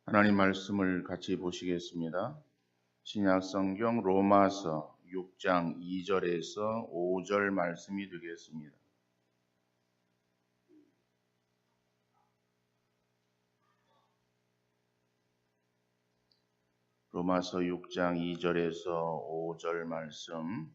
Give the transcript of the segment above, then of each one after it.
하나님 말씀을 같이 보시겠습니다. 신약 성경 로마서 6장 2절에서 5절 말씀이 되겠습니다. 로마서 6장 2절에서 5절 말씀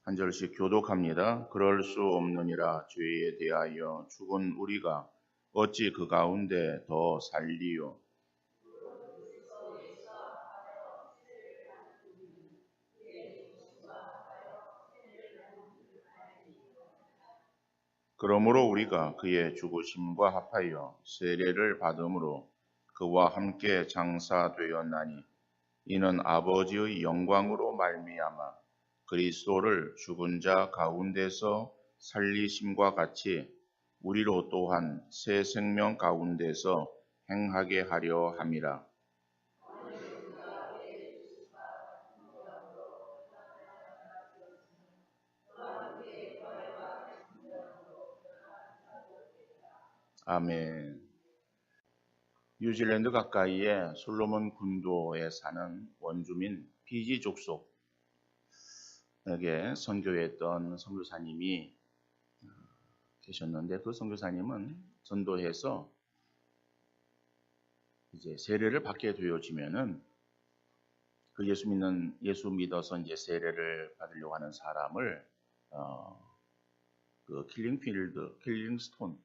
한 절씩 교독합니다. 그럴 수 없느니라. 죄에 대하여 죽은 우리가 어찌 그 가운데 더 살리요. 그러므로 우리가 그의 죽으심과 합하여 세례를 받음으로 그와 함께 장사되었나니 이는 아버지의 영광으로 말미암아 그리스도를 죽은 자 가운데서 살리심과 같이 우리로 또한 새 생명 가운데서 행하게 하려 함이라. 아멘. 뉴질랜드 가까이에 솔로몬 군도에 사는 원주민 피지 족속에게 선교했던 선교사님이 계셨는데 그 선교사님은 전도해서 이제 세례를 받게 되어지면은 그 예수 믿어서 이제 세례를 받으려고 하는 사람을 그 킬링스톤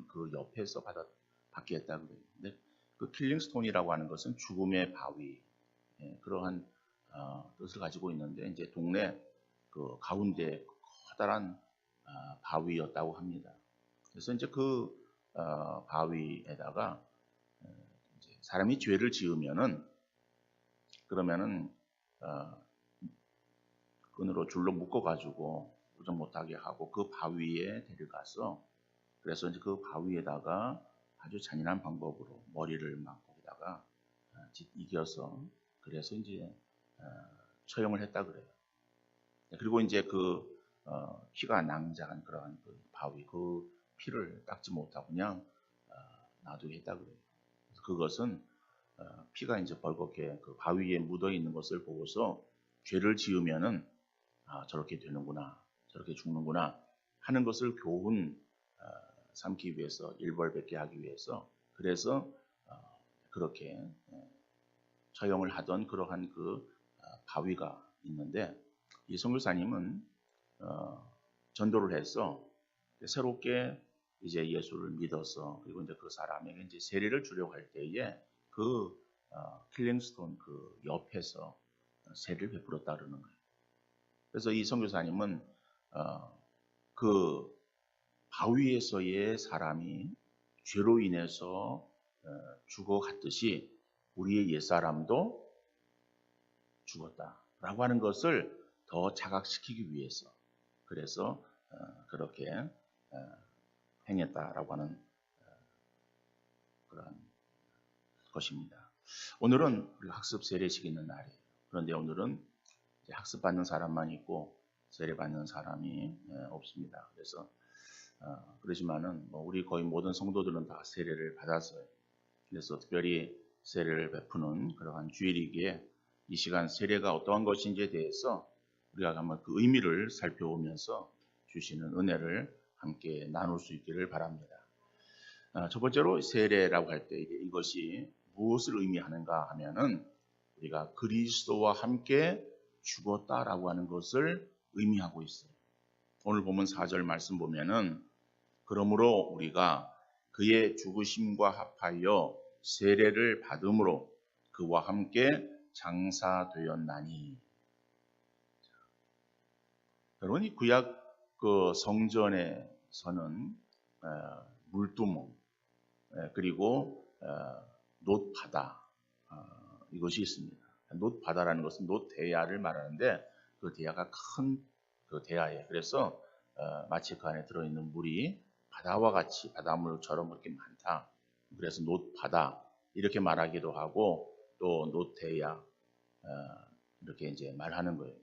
그 옆에서 받게 했다고 그래요. 근데 그 킬링스톤이라고 하는 것은 죽음의 바위, 그러한 뜻을 가지고 있는데 이제 동네 그 가운데 커다란 바위였다고 합니다. 그래서 이제 그 바위에다가 이제 사람이 죄를 지으면은 그러면은 끈으로 줄로 묶어가지고 도전 못하게 하고 그 바위에 데려가서 그래서 이제 그 바위에다가 아주 잔인한 방법으로 머리를 막 거기다가 이겨서 그래서 이제 처형을 했다 그래요. 그리고 이제 그 피가 낭자한 그러한 그 바위 그 피를 닦지 못하고 그냥 놔두게 했다 그래요. 그것은 피가 이제 벌겋게 그 바위에 묻어 있는 것을 보고서 죄를 지으면은 저렇게 되는구나, 저렇게 죽는구나 하는 것을 교훈 삼기 위해서 일벌백계 하기 위해서 그래서 그렇게 처형을 하던 그러한 그 바위가 있는데 이 선교사님은 전도를 해서 새롭게 이제 예수를 믿어서 그리고 이제 그 사람에게 이제 세례를 주려고 할 때에 그 킬링스톤 그 옆에서 세례를 베풀었다 그러는 거예요. 그래서 이 선교사님은 그 바위에서의 사람이 죄로 인해서 죽어갔듯이 우리의 옛사람도 죽었다라고 하는 것을 더 자각시키기 위해서 그래서 그렇게 행했다라고 하는 그런 것입니다. 오늘은 우리 학습 세례식 있는 날이에요. 그런데 오늘은 이제 학습받는 사람만 있고 세례받는 사람이 없습니다. 그래서 그러지만은 우리 거의 모든 성도들은 다 세례를 받았어요. 그래서 특별히 세례를 베푸는 그러한 주일이기에 이 시간 세례가 어떠한 것인지에 대해서 우리가 한번 그 의미를 살펴보면서 주시는 은혜를 함께 나눌 수 있기를 바랍니다. 첫 번째로 세례라고 할 때 이것이 무엇을 의미하는가 하면은 우리가 그리스도와 함께 죽었다라고 하는 것을 의미하고 있어요. 오늘 보면 4절 말씀 보면은 그러므로 우리가 그의 죽으심과 합하여 세례를 받음으로 그와 함께 장사되었나니. 여러분 이 구약 그 성전에서는 물두멍 그리고 놋바다 이것이 있습니다. 놋바다라는 것은 놋대야를 말하는데 그 대야가 큰 그 대야에 그래서 마치 그 안에 들어있는 물이 바다와 같이 바닷물처럼 그렇게 많다. 그래서 놋바다 이렇게 말하기도 하고 또 놋대야 이렇게 이제 말하는 거예요.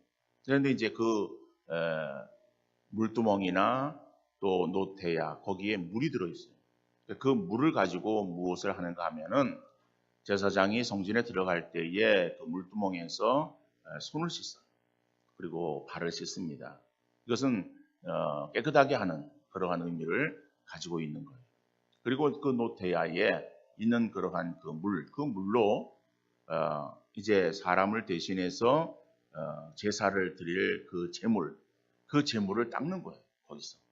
그런데 이제 그 물두멍이나 또 노태야 거기에 물이 들어있어요. 그 물을 가지고 무엇을 하는가 하면은 제사장이 성전에 들어갈 때에 그 물두멍에서 손을 씻어요. 그리고 발을 씻습니다. 이것은 깨끗하게 하는 그러한 의미를 가지고 있는 거예요. 그리고 그 노태야에 있는 그러한 그 물로 이제 사람을 대신해서 제사를 드릴 그 제물을 닦는 거예요. 거기서.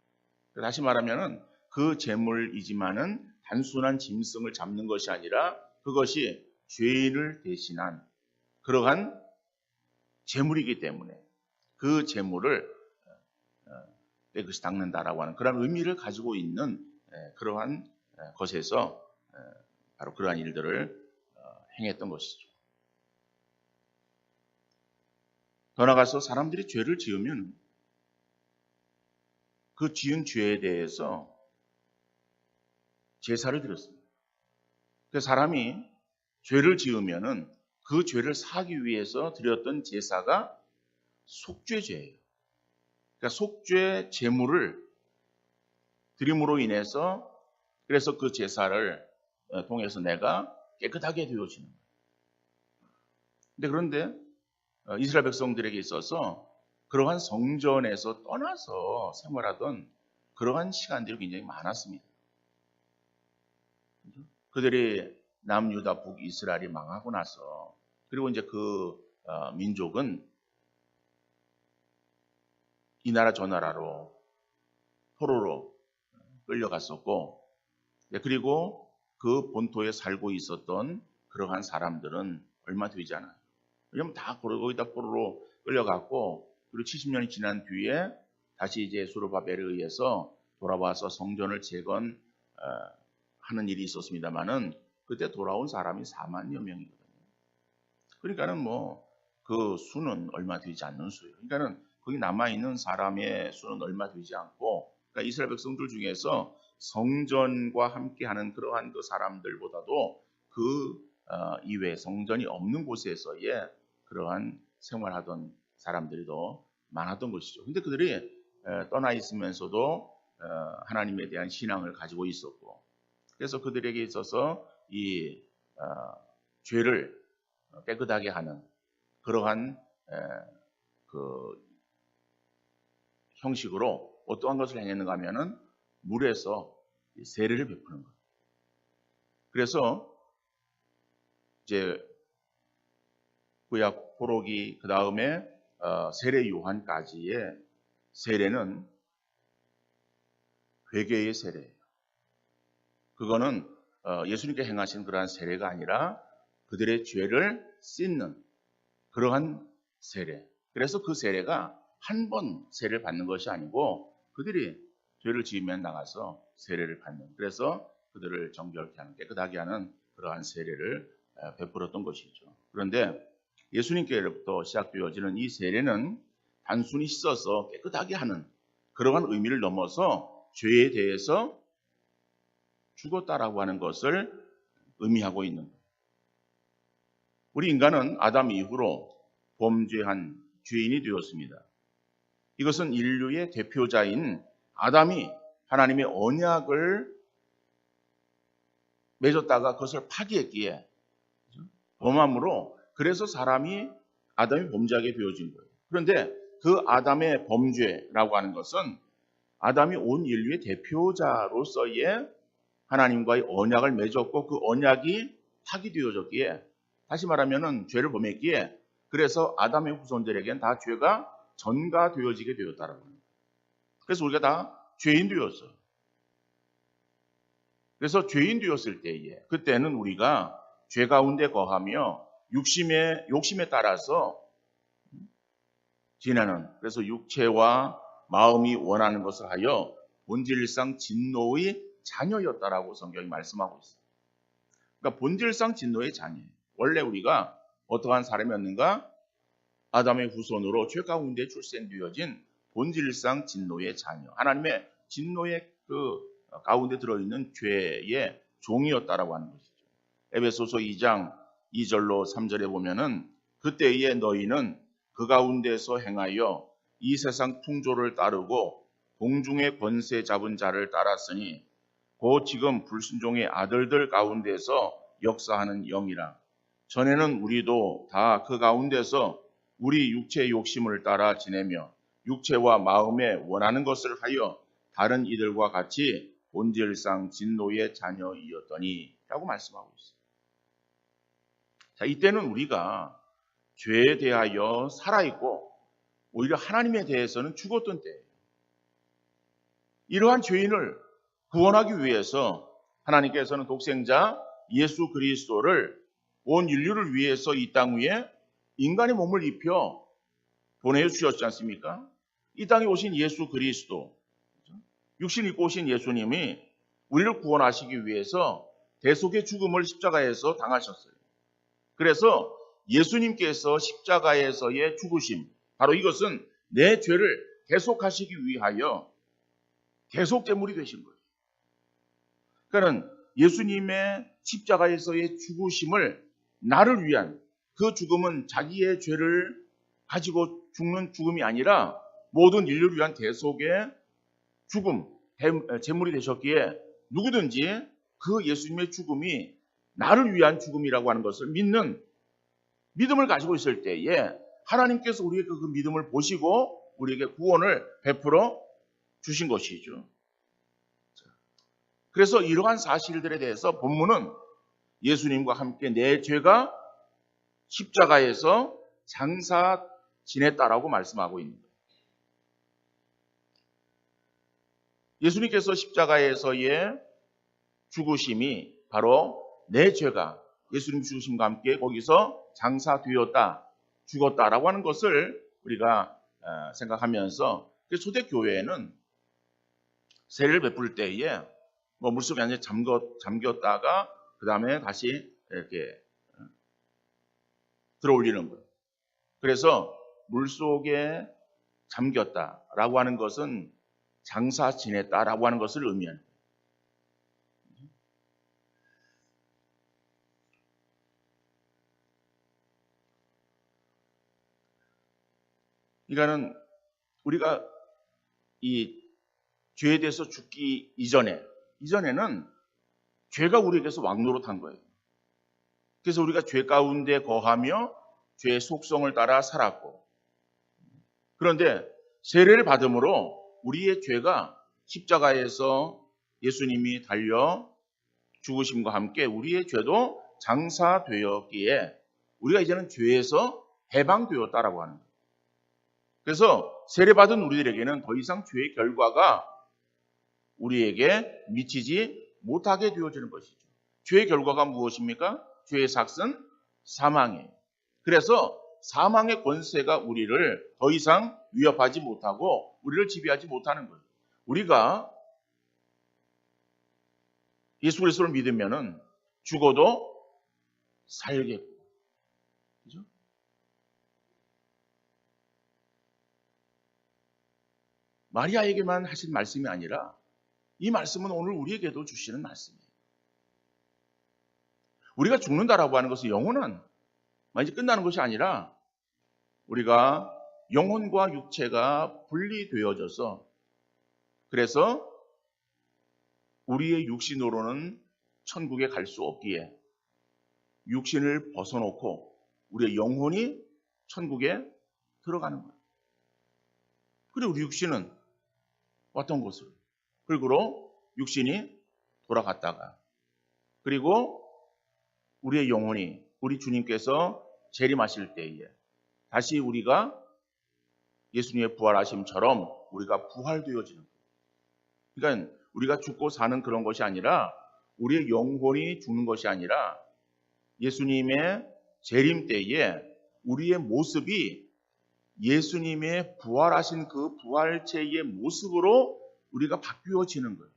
다시 말하면은 그 제물이지만은 단순한 짐승을 잡는 것이 아니라 그것이 죄인을 대신한 그러한 제물이기 때문에 그 제물을 깨끗이 닦는다라고 하는 그런 의미를 가지고 있는 그러한 것에서 바로 그러한 일들을 행했던 것이죠. 더 나아가서 사람들이 죄를 지으면 그 지은 죄에 대해서 제사를 드렸습니다. 그 사람이 죄를 지으면은 그 죄를 사하기 위해서 드렸던 제사가 속죄제예요. 그러니까 속죄 제물을 드림으로 인해서 그래서 그 제사를 통해서 내가 깨끗하게 되어지는 거예요. 그런데 이스라엘 백성들에게 있어서 그러한 성전에서 떠나서 생활하던 그러한 시간들이 굉장히 많았습니다. 그들이 남유다 북이스라엘이 망하고 나서 그리고 이제 그 민족은 이 나라 저 나라로 포로로 끌려갔었고 그리고 그 본토에 살고 있었던 그러한 사람들은 얼마 되지 않아요. 왜냐하면 다 거기다 포로로 끌려갔고 그리고 70년이 지난 뒤에 다시 이제 수르바벨에 의해서 돌아와서 성전을 재건하는 일이 있었습니다만은 그때 돌아온 사람이 4만여 명이거든요. 그러니까는 뭐 그 수는 얼마 되지 않는 수예요. 그러니까는 거기 남아있는 사람의 수는 얼마 되지 않고 그러니까 이스라엘 백성들 중에서 성전과 함께하는 그러한 그 사람들보다도 그 이외에 성전이 없는 곳에서의 그러한 생활하던 사람들이 더 많았던 것이죠. 근데 그들이 떠나 있으면서도 하나님에 대한 신앙을 가지고 있었고 그래서 그들에게 있어서 이 죄를 깨끗하게 하는 그러한 그 형식으로 어떠한 것을 행했는가 하면은 물에서 세례를 베푸는 거예요. 그래서 이제 구약 포로기 그 다음에 세례 요한까지의 세례는 회개의 세례예요. 그거는 예수님께 행하신 그러한 세례가 아니라 그들의 죄를 씻는 그러한 세례. 그래서 그 세례가 한 번 세례를 받는 것이 아니고 그들이 죄를 지으면 나가서 세례를 받는 그래서 그들을 정결케 하는 깨끗하게 하는 그러한 세례를 베풀었던 것이죠. 그런데 예수님께로부터 시작되어지는 이 세례는 단순히 씻어서 깨끗하게 하는 그러한 의미를 넘어서 죄에 대해서 죽었다라고 하는 것을 의미하고 있는 거예요. 우리 인간은 아담 이후로 범죄한 죄인이 되었습니다. 이것은 인류의 대표자인 아담이 하나님의 언약을 맺었다가 그것을 파기했기에 범함으로 그래서 아담이 범죄하게 되어진 거예요. 그런데 그 아담의 범죄라고 하는 것은 아담이 온 인류의 대표자로서의 하나님과의 언약을 맺었고 그 언약이 파기되어졌기에 다시 말하면은 죄를 범했기에 그래서 아담의 후손들에게는 다 죄가 전가되어지게 되었다라고 합니다. 그래서 우리가 다 죄인 되었어요. 그래서 죄인 되었을 때에 그때는 우리가 죄 가운데 거하며 욕심에 따라서 지내는 그래서 육체와 마음이 원하는 것을 하여 본질상 진노의 자녀였다라고 성경이 말씀하고 있어요. 그러니까 본질상 진노의 자녀예요. 원래 우리가 어떠한 사람이었는가? 아담의 후손으로 죄 가운데 출생되어진 본질상 진노의 자녀. 하나님의 진노의 그 가운데 들어있는 죄의 종이었다라고 하는 것이죠. 에베소서 2장 2절로 3절에 보면은 그때에 너희는 그 가운데서 행하여 이 세상 풍조를 따르고 공중의 권세 잡은 자를 따랐으니 곧 지금 불순종의 아들들 가운데서 역사하는 영이라. 전에는 우리도 다 그 가운데서 우리 육체의 욕심을 따라 지내며 육체와 마음에 원하는 것을 하여 다른 이들과 같이 본질상 진노의 자녀이었더니 라고 말씀하고 있어요. 자, 이때는 우리가 죄에 대하여 살아있고 오히려 하나님에 대해서는 죽었던 때예요. 이러한 죄인을 구원하기 위해서 하나님께서는 독생자 예수 그리스도를 온 인류를 위해서 이 땅 위에 인간의 몸을 입혀 보내주셨지 않습니까? 이 땅에 오신 예수 그리스도, 육신 입고 오신 예수님이 우리를 구원하시기 위해서 대속의 죽음을 십자가에서 당하셨어요. 그래서 예수님께서 십자가에서의 죽으심, 바로 이것은 내 죄를 대속하시기 위하여 대속제물이 되신 거예요. 그러니까 예수님의 십자가에서의 죽으심을 나를 위한 그 죽음은 자기의 죄를 가지고 죽는 죽음이 아니라 모든 인류를 위한 대속의 죽음, 제물이 되셨기에 누구든지 그 예수님의 죽음이 나를 위한 죽음이라고 하는 것을 믿는 믿음을 가지고 있을 때에 하나님께서 우리에게 그 믿음을 보시고 우리에게 구원을 베풀어 주신 것이죠. 그래서 이러한 사실들에 대해서 본문은 예수님과 함께 내 죄가 십자가에서 장사 지냈다라고 말씀하고 있는 거예요. 예수님께서 십자가에서의 죽으심이 바로 내 죄가 예수님 죽으심과 함께 거기서 장사되었다, 죽었다라고 하는 것을 우리가 생각하면서 초대교회에는 세례를 베풀 때에 물속에 완전히 잠겼다가 그 다음에 다시 이렇게 들어올리는 거예요. 그래서 물속에 잠겼다라고 하는 것은 장사 지냈다라고 하는 것을 의미하는 거예요. 그러니까는 우리가 이 죄에 대해서 죽기 이전에는 죄가 우리에게서 왕노릇한 거예요. 그래서 우리가 죄 가운데 거하며 죄의 속성을 따라 살았고, 그런데 세례를 받음으로 우리의 죄가 십자가에서 예수님이 달려 죽으심과 함께 우리의 죄도 장사되었기에 우리가 이제는 죄에서 해방되었다라고 하는 거예요. 그래서 세례받은 우리들에게는 더 이상 죄의 결과가 우리에게 미치지 못하게 되어지는 것이죠. 죄의 결과가 무엇입니까? 죄의 삭은 사망이에요. 그래서 사망의 권세가 우리를 더 이상 위협하지 못하고 우리를 지배하지 못하는 거예요. 우리가 예수 그리스도를 믿으면은 죽어도 살겠고, 그죠? 마리아에게만 하신 말씀이 아니라 이 말씀은 오늘 우리에게도 주시는 말씀이에요. 우리가 죽는다라고 하는 것은 영혼은 이제 끝나는 것이 아니라 우리가 영혼과 육체가 분리되어져서 그래서 우리의 육신으로는 천국에 갈 수 없기에 육신을 벗어놓고 우리의 영혼이 천국에 들어가는 거예요. 그리고 우리 육신은 왔던 곳을 그리고 육신이 돌아갔다가 그리고 우리의 영혼이 우리 주님께서 재림하실 때에 다시 우리가 예수님의 부활하심처럼 우리가 부활되어지는 거예요. 그러니까 우리가 죽고 사는 그런 것이 아니라 우리의 영혼이 죽는 것이 아니라 예수님의 재림 때에 우리의 모습이 예수님의 부활하신 그 부활체의 모습으로 우리가 바뀌어지는 거예요.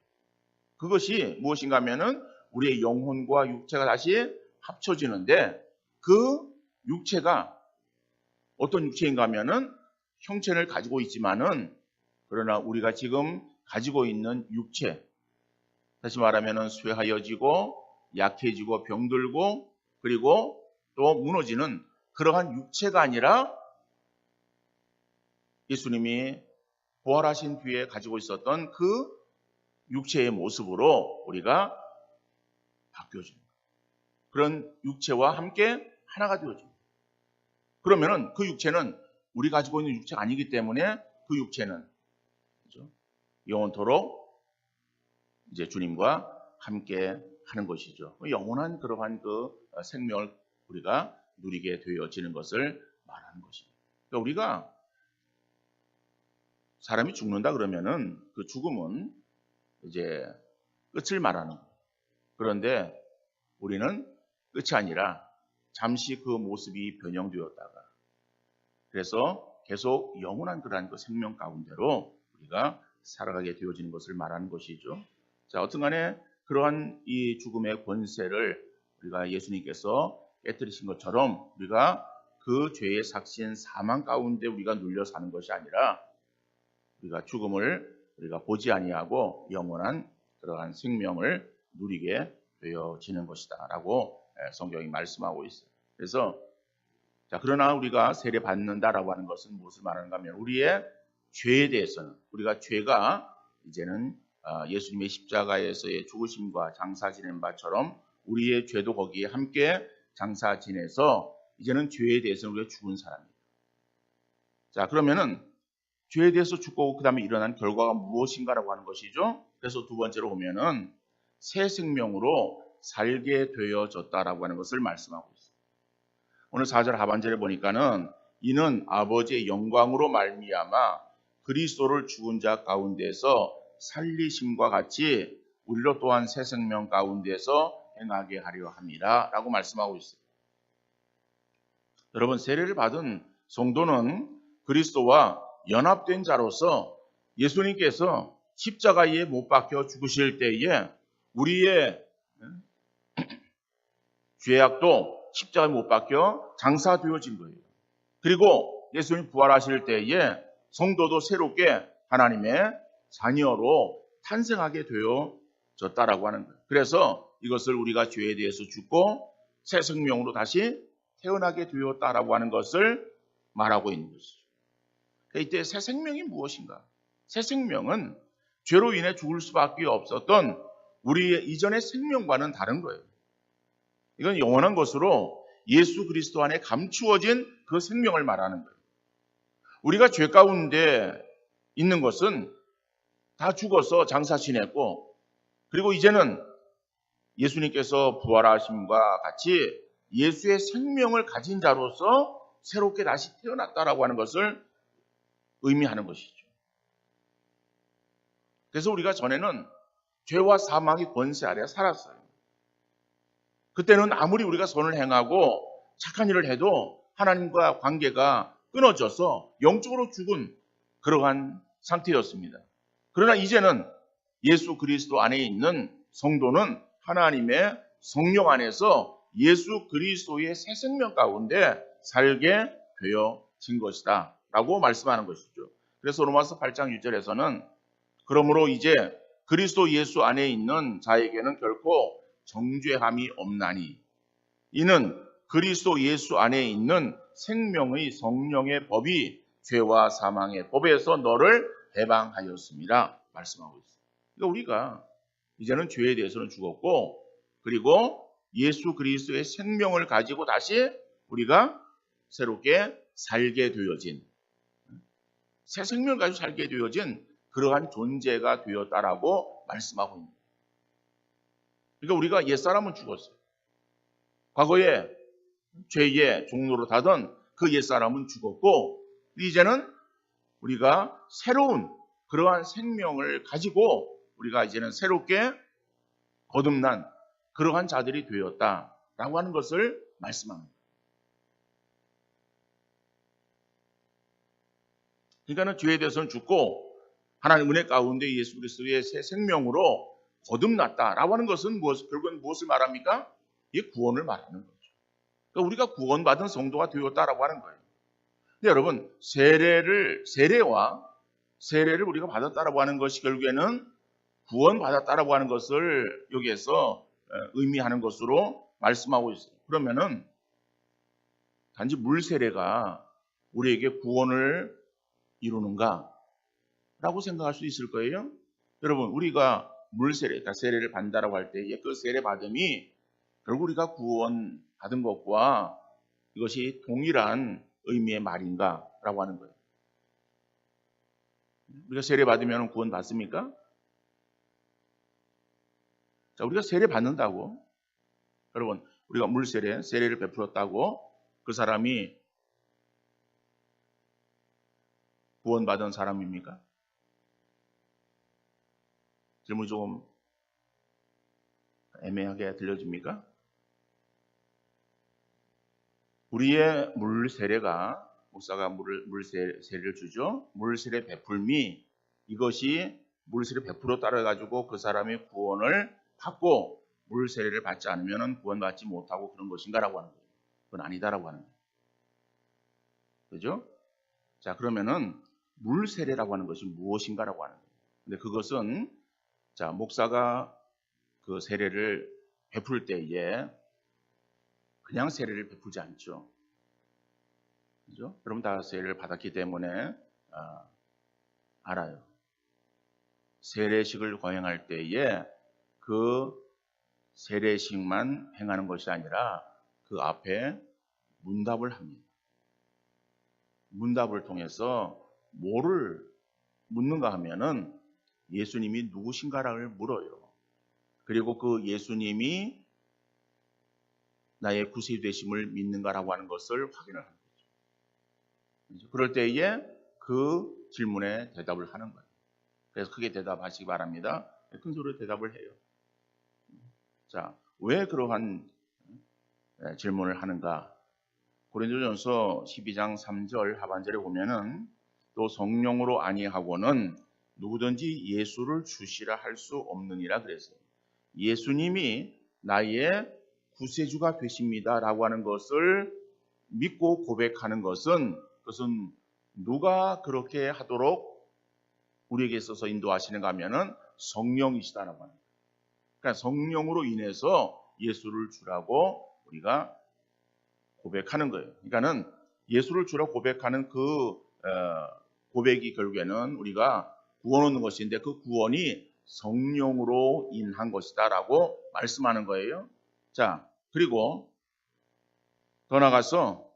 그것이 무엇인가 하면은 우리의 영혼과 육체가 다시 합쳐지는데 그 육체가 어떤 육체인가 하면은 형체를 가지고 있지만은 그러나 우리가 지금 가지고 있는 육체, 다시 말하면은 쇠하여지고 약해지고 병들고 그리고 또 무너지는 그러한 육체가 아니라 예수님이 부활하신 뒤에 가지고 있었던 그 육체의 모습으로 우리가 바뀌어집니다. 그런 육체와 함께 하나가 되어집니다. 그러면은 그 육체는 우리 가지고 있는 육체가 아니기 때문에 그 육체는 그렇죠? 영원토록 이제 주님과 함께 하는 것이죠. 영원한 그러한 그 생명을 우리가 누리게 되어지는 것을 말하는 것입니다. 그러니까 우리가 사람이 죽는다 그러면은 그 죽음은 이제 끝을 말하는 거예요. 그런데 우리는 끝이 아니라 잠시 그 모습이 변형되었다가 그래서 계속 영원한 그러한 그 생명 가운데로 우리가 살아가게 되어지는 것을 말하는 것이죠. 자, 어떤 간에 그러한 이 죽음의 권세를 우리가 예수님께서 깨뜨리신 것처럼 우리가 그 죄의 삭신 사망 가운데 우리가 눌려 사는 것이 아니라 우리가 죽음을 우리가 보지 아니하고 영원한 그러한 생명을 누리게 되어지는 것이다 라고 성경이 말씀하고 있어요. 그래서 자, 그러나 우리가 세례 받는다라고 하는 것은 무엇을 말하는가 하면 우리의 죄에 대해서는 우리가 죄가 이제는 예수님의 십자가에서의 죽으심과 장사 지낸 바처럼 우리의 죄도 거기에 함께 장사 지내서 이제는 죄에 대해서는 우리가 죽은 사람입니다. 자, 그러면은 죄에 대해서 죽고 그 다음에 일어난 결과가 무엇인가라고 하는 것이죠. 그래서 두 번째로 보면은 새 생명으로 살게 되어졌다라고 하는 것을 말씀하고 있습니다. 오늘 4절 하반절에 보니까는 이는 아버지의 영광으로 말미암아 그리스도를 죽은 자 가운데서 살리심과 같이 우리로 또한 새 생명 가운데서 행하게 하려 함이라 라고 말씀하고 있어요. 여러분, 세례를 받은 성도는 그리스도와 연합된 자로서 예수님께서 십자가에 못 박혀 죽으실 때에 우리의 죄악도 십자가에 못 박혀 장사되어진 거예요. 그리고 예수님 부활하실 때에 성도도 새롭게 하나님의 자녀로 탄생하게 되어졌다라고 하는 거예요. 그래서 이것을 우리가 죄에 대해서 죽고 새 생명으로 다시 태어나게 되었다라고 하는 것을 말하고 있는 것이죠. 이때 새 생명이 무엇인가? 새 생명은 죄로 인해 죽을 수밖에 없었던 우리의 이전의 생명과는 다른 거예요. 이건 영원한 것으로 예수 그리스도 안에 감추어진 그 생명을 말하는 거예요. 우리가 죄 가운데 있는 것은 다 죽어서 장사 지냈고 그리고 이제는 예수님께서 부활하심과 같이 예수의 생명을 가진 자로서 새롭게 다시 태어났다라고 하는 것을 의미하는 것이죠. 그래서 우리가 전에는 죄와 사망의 권세 아래 살았어요. 그때는 아무리 우리가 선을 행하고 착한 일을 해도 하나님과 관계가 끊어져서 영적으로 죽은 그러한 상태였습니다. 그러나 이제는 예수 그리스도 안에 있는 성도는 하나님의 성령 안에서 예수 그리스도의 새 생명 가운데 살게 되어진 것이다 라고 말씀하는 것이죠. 그래서 로마서 8장 1절에서는 그러므로 이제 그리스도 예수 안에 있는 자에게는 결코 정죄함이 없나니 이는 그리스도 예수 안에 있는 생명의 성령의 법이 죄와 사망의 법에서 너를 해방하였습니다 말씀하고 있습니다. 그러니까 우리가 이제는 죄에 대해서는 죽었고 그리고 예수 그리스도의 생명을 가지고 다시 우리가 새롭게 살게 되어진 새 생명을 가지고 살게 되어진 그러한 존재가 되었다라고 말씀하고 있습니다. 그러니까 우리가 옛사람은 죽었어요. 과거에 죄의 종로로 타던 그 옛사람은 죽었고 이제는 우리가 새로운 그러한 생명을 가지고 우리가 이제는 새롭게 거듭난 그러한 자들이 되었다라고 하는 것을 말씀합니다. 그러니까는 죄에 대해서는 죽고 하나님 은혜 가운데 예수 그리스도의 새 생명으로 거듭났다라고 하는 것은 결국은 무엇을 말합니까? 이 구원을 말하는 거죠. 그러니까 우리가 구원받은 성도가 되었다라고 하는 거예요. 근데 여러분 세례를 우리가 받았다라고 하는 것이 결국에는 구원받았다라고 하는 것을 여기에서 의미하는 것으로 말씀하고 있어요. 그러면은 단지 물 세례가 우리에게 구원을 이루는가? 라고 생각할 수 있을 거예요. 여러분, 우리가 물세례, 그러니까 세례를 받는다라고 할 때에 그 세례 받음이 결국 우리가 구원 받은 것과 이것이 동일한 의미의 말인가라고 하는 거예요. 우리가 세례 받으면 구원 받습니까? 자, 우리가 세례 받는다고, 여러분, 우리가 물세례, 세례를 베풀었다고 그 사람이 구원받은 사람입니까? 질문이 조금 애매하게 들려집니까? 우리의 물세례가, 목사가 물세례를 주죠. 물세례 베풀미, 이것이 물세례 베풀어 따라가지고 그 사람이 구원을 받고 물세례를 받지 않으면 구원받지 못하고 그런 것인가라고 하는 거예요. 그건 아니다라고 하는 거예요. 그죠? 자, 그러면은 물세례라고 하는 것이 무엇인가라고 하는 거예요. 근데 그것은, 자, 목사가 그 세례를 베풀 때에 그냥 세례를 베풀지 않죠. 그죠? 여러분 다 세례를 받았기 때문에 알아요. 세례식을 거행할 때에 그 세례식만 행하는 것이 아니라 그 앞에 문답을 합니다. 문답을 통해서 뭐를 묻는가 하면은 예수님이 누구신가를 물어요. 그리고 그 예수님이 나의 구세주 되심을 믿는가라고 하는 것을 확인을 하는 거죠. 그럴 때에 그 질문에 대답을 하는 거예요. 그래서 크게 대답하시기 바랍니다. 큰 소리로 대답을 해요. 자, 왜 그러한 질문을 하는가? 고린도전서 12장 3절 하반절에 보면은 또 성령으로 아니하고는 누구든지 예수를 주시라 할 수 없느니라 그랬어요. 예수님이 나의 구세주가 되십니다라고 하는 것을 믿고 고백하는 것은, 그것은 누가 그렇게 하도록 우리에게 있어서 인도하시는가 하면은 성령이시다라고 하는 거예요. 그러니까 성령으로 인해서 예수를 주라고 우리가 고백하는 거예요. 그러니까는 예수를 주라고 고백하는 그 고백이 결국에는 우리가 구원 얻는 것인데 그 구원이 성령으로 인한 것이다라고 말씀하는 거예요. 자, 그리고 더 나가서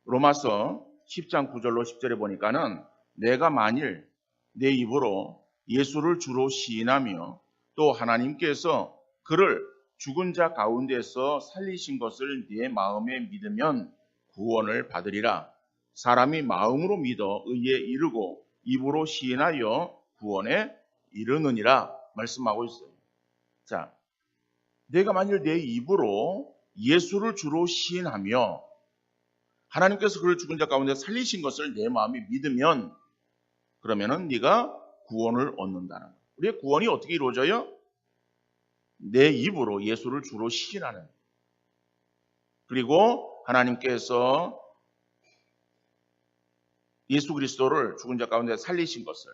로마서 10장 9절로 10절에 보니까는 내가 만일 내 입으로 예수를 주로 시인하며 또 하나님께서 그를 죽은 자 가운데서 살리신 것을 네 마음에 믿으면 구원을 받으리라. 사람이 마음으로 믿어 의에 이르고 입으로 시인하여 구원에 이르느니라 말씀하고 있어요. 자, 내가 만일 내 입으로 예수를 주로 시인하며 하나님께서 그를 죽은 자 가운데 살리신 것을 내 마음에 믿으면 그러면은 네가 구원을 얻는다는 거예요. 우리의 구원이 어떻게 이루어져요? 내 입으로 예수를 주로 시인하는, 그리고 하나님께서 예수 그리스도를 죽은 자 가운데 살리신 것을,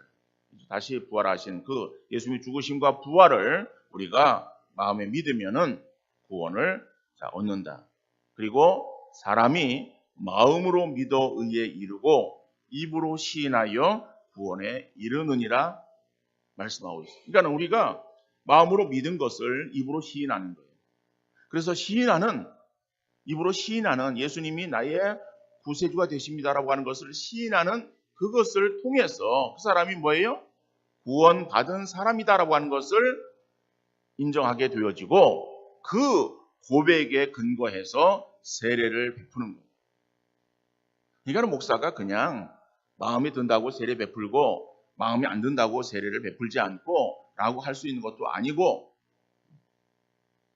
다시 부활하신 그 예수님의 죽으심과 부활을 우리가 마음에 믿으면은 구원을 얻는다. 그리고 사람이 마음으로 믿어 의에 이르고 입으로 시인하여 구원에 이르느니라 말씀하고 있습니다. 그러니까 우리가 마음으로 믿은 것을 입으로 시인하는 거예요. 그래서 입으로 시인하는 예수님이 나의 구세주가 되십니다라고 하는 것을 시인하는 그것을 통해서 그 사람이 뭐예요? 구원받은 사람이다라고 하는 것을 인정하게 되어지고 그 고백에 근거해서 세례를 베푸는 거예요. 그러니까 목사가 그냥 마음에 든다고 세례 베풀고 마음에 안 든다고 세례를 베풀지 않고 라고 할 수 있는 것도 아니고,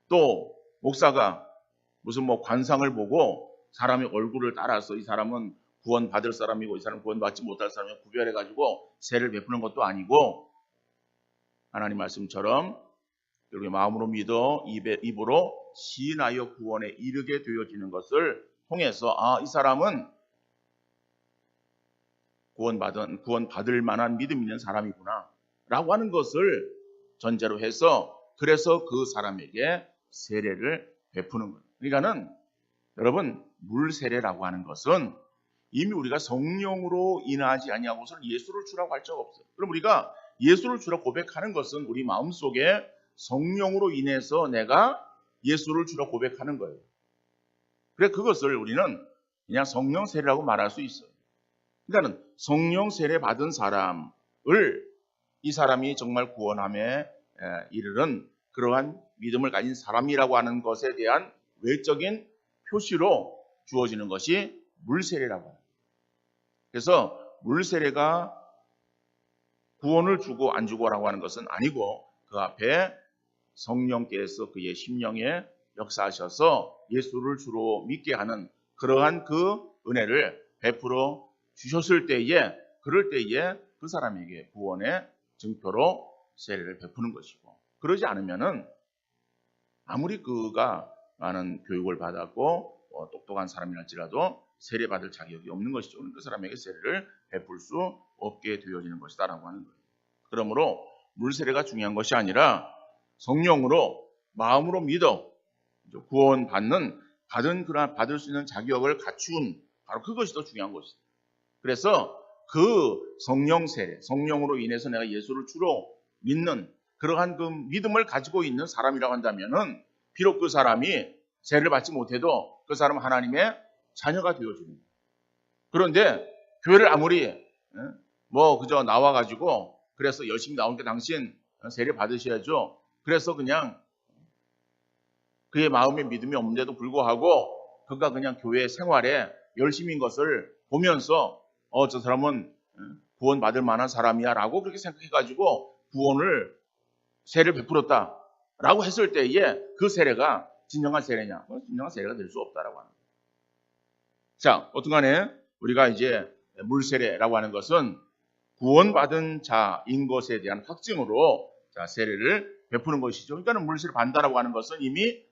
또 목사가 무슨 관상을 보고 사람의 얼굴을 따라서 이 사람은 구원 받을 사람이고 이 사람은 구원 받지 못할 사람을 구별해 가지고 세례를 베푸는 것도 아니고, 하나님 말씀처럼 여기 마음으로 믿어 입으로 시인하여 구원에 이르게 되어지는 것을 통해서 이 사람은 구원 받을 만한 믿음 있는 사람이구나 라고 하는 것을 전제로 해서, 그래서 그 사람에게 세례를 베푸는 거예요. 그러니까는 여러분, 물 세례라고 하는 것은 이미 우리가 성령으로 인하지 아니하고서는 예수를 주라고 할 적 없어요. 그럼 우리가 예수를 주라고 고백하는 것은 우리 마음속에 성령으로 인해서 내가 예수를 주라고 고백하는 거예요. 그래 그것을 우리는 그냥 성령 세례라고 말할 수 있어요. 그러니까 성령 세례 받은 사람을 이 사람이 정말 구원함에 이르는 그러한 믿음을 가진 사람이라고 하는 것에 대한 외적인 표시로 주어지는 것이 물세례라고 합니다. 그래서 물세례가 구원을 주고 안 주고라고 하는 것은 아니고 그 앞에 성령께서 그의 심령에 역사하셔서 예수를 주로 믿게 하는 그러한 그 은혜를 베풀어 주셨을 때에 그럴 때에 그 사람에게 구원의 증표로 세례를 베푸는 것이고 그러지 않으면은 아무리 그가 많은 교육을 받았고 똑똑한 사람이랄지라도 세례 받을 자격이 없는 것이죠. 그 사람에게 세례를 베풀 수 없게 되어지는 것이다라고 하는 거예요. 그러므로 물세례가 중요한 것이 아니라 성령으로 마음으로 믿어 구원 받을 수 있는 자격을 갖춘 바로 그것이 더 중요한 것이다. 그래서 그 성령 세례, 성령으로 인해서 내가 예수를 주로 믿는 그러한 그 믿음을 가지고 있는 사람이라고 한다면은 비록 그 사람이 세례를 받지 못해도 그 사람은 하나님의 자녀가 되어지는 거예요. 그런데 교회를 아무리 그저 나와가지고 그래서 열심히 나오니까 당신 세례 받으셔야죠. 그래서 그냥 그의 마음에 믿음이 없는데도 불구하고 그가 그냥 교회 생활에 열심인 것을 보면서 저 사람은 구원 받을 만한 사람이야 라고 그렇게 생각해가지고 구원을 세례를 베풀었다라고 했을 때에 그 세례가 진정한 세례냐? 진정한 세례가 될 수 없다라고 하는 거예요. 자, 어떤간에 우리가 이제 물세례라고 하는 것은 구원받은 자인 것에 대한 확증으로 세례를 베푸는 것이죠. 그러니까 물세례 받는다라고 하는 것은 이미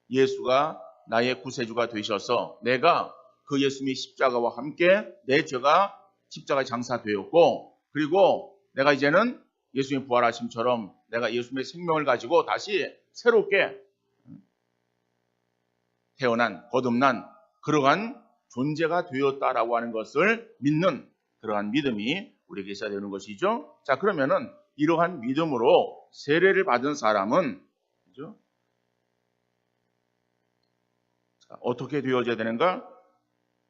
예수가 나의 구세주가 되셔서 내가 그 예수님의 십자가와 함께 내 죄가 십자가에 장사되었고 그리고 내가 이제는 예수님의 부활하심처럼 내가 예수님의 생명을 가지고 다시 새롭게 태어난 거듭난 그러한 존재가 되었다라고 하는 것을 믿는 그러한 믿음이 우리에게 있어야 되는 것이죠. 자, 그러면은 이러한 믿음으로 세례를 받은 사람은 그죠? 자, 어떻게 되어져야 되는가?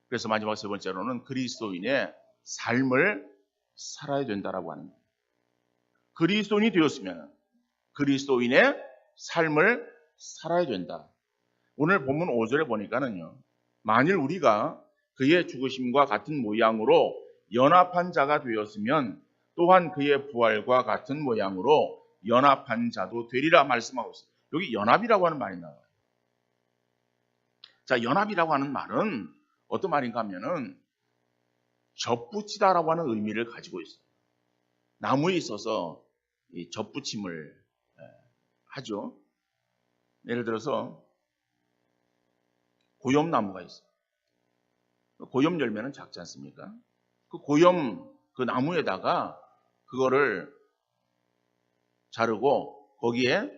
그래서 마지막 세 번째로는 그리스도인의 삶을 살아야 된다라고 하는 거예요. 그리스도인이 되었으면 그리스도인의 삶을 살아야 된다. 오늘 본문 5절에 보니까는요. 만일 우리가 그의 죽으심과 같은 모양으로 연합한 자가 되었으면 또한 그의 부활과 같은 모양으로 연합한 자도 되리라 말씀하고 있어요. 여기 연합이라고 하는 말이 나와요. 자, 연합이라고 하는 말은 어떤 말인가 하면은 접붙이다라고 하는 의미를 가지고 있어요. 나무에 있어서 이 접붙임을 하죠. 예를 들어서 고염나무가 있어요. 고염 열매는 작지 않습니까? 그 고염 그 나무에다가 그거를 자르고 거기에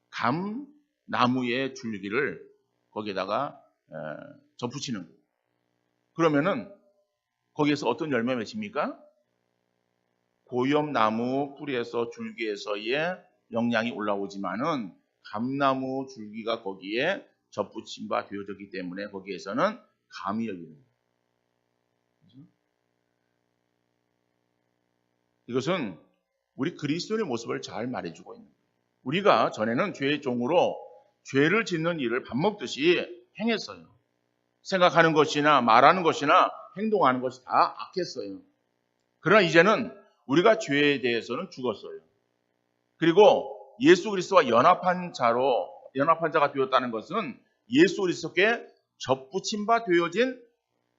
감나무의 줄기를 거기에다가 접붙이는 거예요. 그러면은 거기에서 어떤 열매 맺힙니까? 고염나무 뿌리에서 줄기에서의 영양이 올라오지만은 감나무 줄기가 거기에 접붙임 바 되어졌기 때문에 거기에서는 감이 열리는 거예요. 이것은 우리 그리스도인의 모습을 잘 말해주고 있는 거예요. 우리가 전에는 죄의 종으로 죄를 짓는 일을 밥 먹듯이 행했어요. 생각하는 것이나 말하는 것이나 행동하는 것이 다 악했어요. 그러나 이제는 우리가 죄에 대해서는 죽었어요. 그리고 예수 그리스도와 연합한 자가 되었다는 것은 예수 그리스도께 접붙임 바 되어진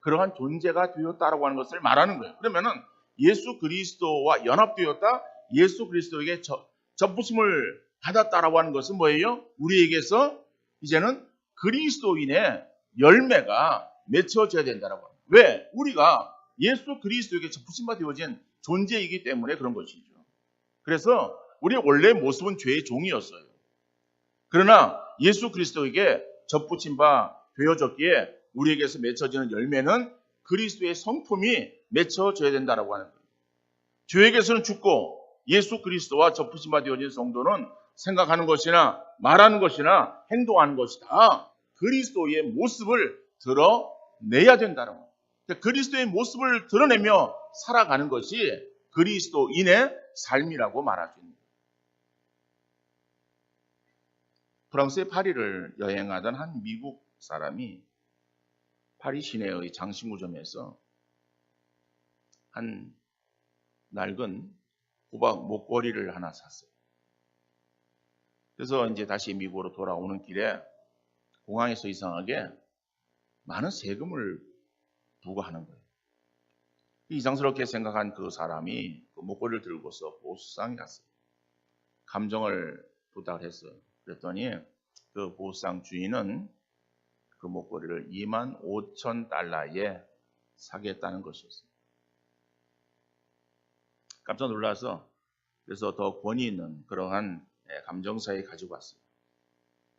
그러한 존재가 되었다라고 하는 것을 말하는 거예요. 그러면은 예수 그리스도와 연합되었다, 예수 그리스도에게 접붙임을 받았다라고 하는 것은 뭐예요? 우리에게서 이제는 그리스도인의 열매가 맺혀져야 된다라고 합니다. 왜? 우리가 예수 그리스도에게 접붙임 바 되어진 존재이기 때문에 그런 것이죠. 그래서 우리의 원래 모습은 죄의 종이었어요. 그러나 예수 그리스도에게 접붙임 바 되어졌기에 우리에게서 맺혀지는 열매는 그리스도의 성품이 맺혀져야 된다라고 하는 거예요. 죄에게서는 죽고 예수 그리스도와 접붙임 바 되어진 성도는 생각하는 것이나 말하는 것이나 행동하는 것이 다 그리스도의 모습을 드러내야 된다는 거예요. 그리스도의 모습을 드러내며 살아가는 것이 그리스도인의 삶이라고 말할 수 있습니다. 프랑스의 파리를 여행하던 한 미국 사람이 파리 시내의 장신구점에서 한 낡은 호박 목걸이를 하나 샀어요. 그래서 이제 다시 미국으로 돌아오는 길에 공항에서 이상하게 많은 세금을 부과하는 거예요. 이상스럽게 생각한 그 사람이 그 목걸이를 들고서 보수상에 갔어요. 감정을 부탁을 했어요. 그랬더니 그 보수상 주인은 그 목걸이를 25,000달러에 사겠다는 것이었어요. 깜짝 놀라서 그래서 더 권위 있는 그러한 감정사에 가지고 왔어요.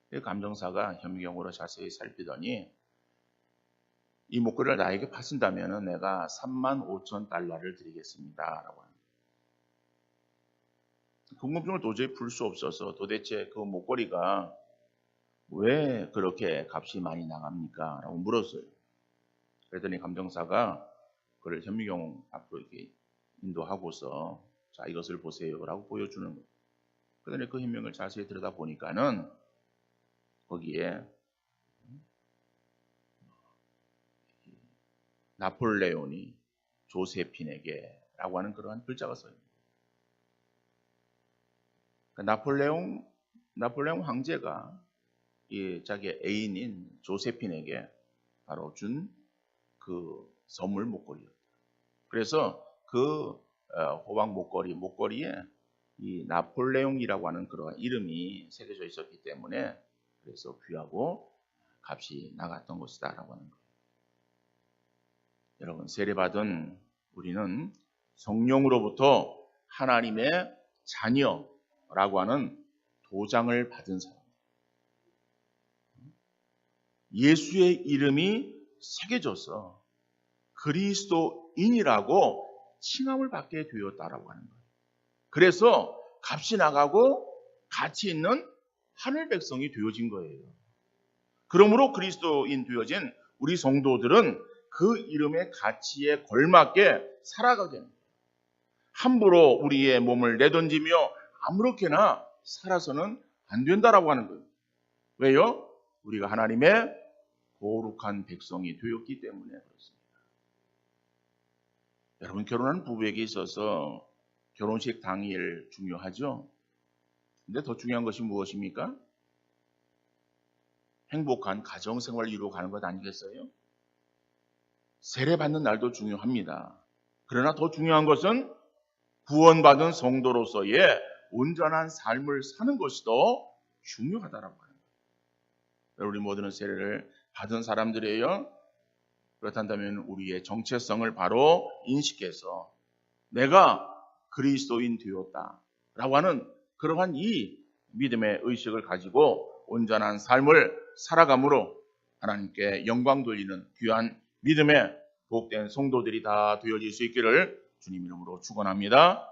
그 감정사가 현미경으로 자세히 살피더니 이 목걸이를 나에게 파신다면 내가 35,000달러를 드리겠습니다. 라고 합니다. 궁금증을 도저히 풀 수 없어서 도대체 그 목걸이가 왜 그렇게 값이 많이 나갑니까? 라고 물었어요. 그랬더니 감정사가 그를 현미경 앞으로 이렇게 인도하고서 자, 이것을 보세요. 라고 보여주는 거예요. 그랬더니 그 현명을 자세히 들여다 보니까는 거기에 나폴레온이 조세핀에게 라고 하는 그러한 글자가 써 있습니다. 그러니까 나폴레옹 황제가 이 자기의 애인인 조세핀에게 바로 준 그 선물 목걸이였다. 그래서 그 호박 목걸이에 이 나폴레옹이라고 하는 그러한 이름이 새겨져 있었기 때문에 그래서 귀하고 값이 나갔던 것이다라고 하는 거예요. 여러분, 세례받은 우리는 성령으로부터 하나님의 자녀라고 하는 도장을 받은 사람. 예수의 이름이 새겨져서 그리스도인이라고 칭함을 받게 되었다라고 하는 거예요. 그래서 값이 나가고 가치 있는 하늘 백성이 되어진 거예요. 그러므로 그리스도인 되어진 우리 성도들은 그 이름의 가치에 걸맞게 살아가게 됩니다. 함부로 우리의 몸을 내던지며 아무렇게나 살아서는 안 된다라고 하는 거예요. 왜요? 우리가 하나님의 거룩한 백성이 되었기 때문에 그렇습니다. 여러분, 결혼한 부부에게 있어서 결혼식 당일 중요하죠? 근데 더 중요한 것이 무엇입니까? 행복한 가정생활을 이루어가는 것 아니겠어요? 세례받는 날도 중요합니다. 그러나 더 중요한 것은 구원받은 성도로서의 온전한 삶을 사는 것이 더 중요하다라고 하는 거예요. 우리 모두는 세례를 받은 사람들이에요. 그렇다면 우리의 정체성을 바로 인식해서 내가 그리스도인 되었다라고 하는 그러한 이 믿음의 의식을 가지고 온전한 삶을 살아감으로 하나님께 영광 돌리는 귀한 믿음의 복된 성도들이 다 되어질 수 있기를 주님 이름으로 축원합니다.